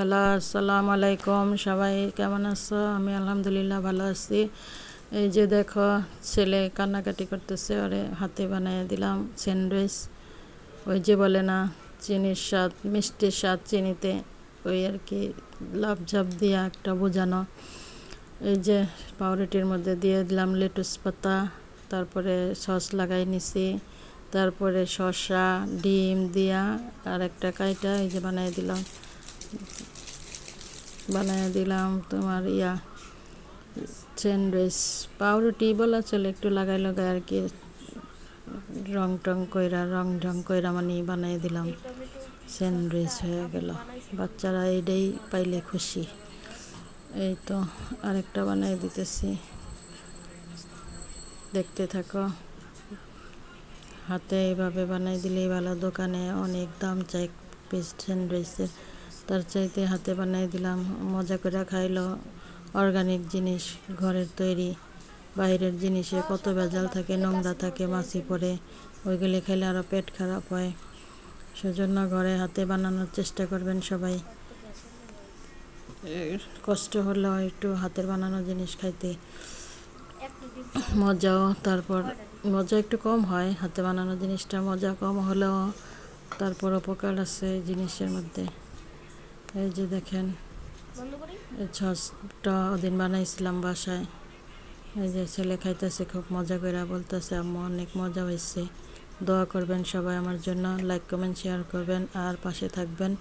Hello, আসসালামু আলাইকুম। সবাই কেমন আছো? আমি আলহামদুলিল্লাহ ভালো আছি। এই যে দেখো, ছেলে কান্নাকাটি করতেছে, ওরে হাতে বানিয়ে দিলাম স্যান্ডউইচ। ওই যে বলে না, চিনির স্বাদ মিষ্টির স্বাদ চিনিতে, ওই আর কি লাফঝাপ দিয়া একটা বোঝানো। এই যে পাউরুটির মধ্যে দিয়ে দিলাম লেটুস পাতা, তারপরে সস লাগাই নিছি, তারপরে শসা ডিম দিয়া আর একটা কাইটা এই যে বানায় দিলাম তোমার স্যান্ডউইচ। পাউরুটি বলা চলে, একটু লাগাই আর কি রং ঢং কইরা মানে বানাই দিলাম, স্যান্ডউইচ হয়ে গেল। বাচ্চারা এইটাই পাইলে খুশি। এই তো আরেকটা বানাই দিতেছি, দেখতে থাকো। হাতে এইভাবে বানাই দিলেই ভালো, দোকানে অনেক দাম চাই পিস স্যান্ডউইচের, তার চাইতে হাতে বানাই দিলাম, মজা করে খাইলো। অর্গানিক জিনিস, ঘরের তৈরি। বাইরের জিনিসে কত ভেজাল থাকে, নোংরা থাকে, মাছি পড়ে, ওইগুলি খেলে আরও পেট খারাপ হয়। সেজন্য ঘরে হাতে বানানোর চেষ্টা করবেন সবাই। কষ্ট হলেও একটু হাতের বানানো জিনিস খাইতে মজাও, তারপর মজা একটু কম হয়, হাতে বানানো জিনিসটা মজা কম হলেও তারপর উপকার আছে জিনিসের মধ্যে। এই যে দেখেন, এই সসটা ওদিন বানাইছিলাম বাসায়। এই যে ছেলে খাইতেছে খুব মজা করে, বলতেছে আম্মু অনেক মজা হয়েছে। দোয়া করবেন সবাই আমার জন্য, লাইক কমেন্ট শেয়ার করবেন আর পাশে থাকবেন।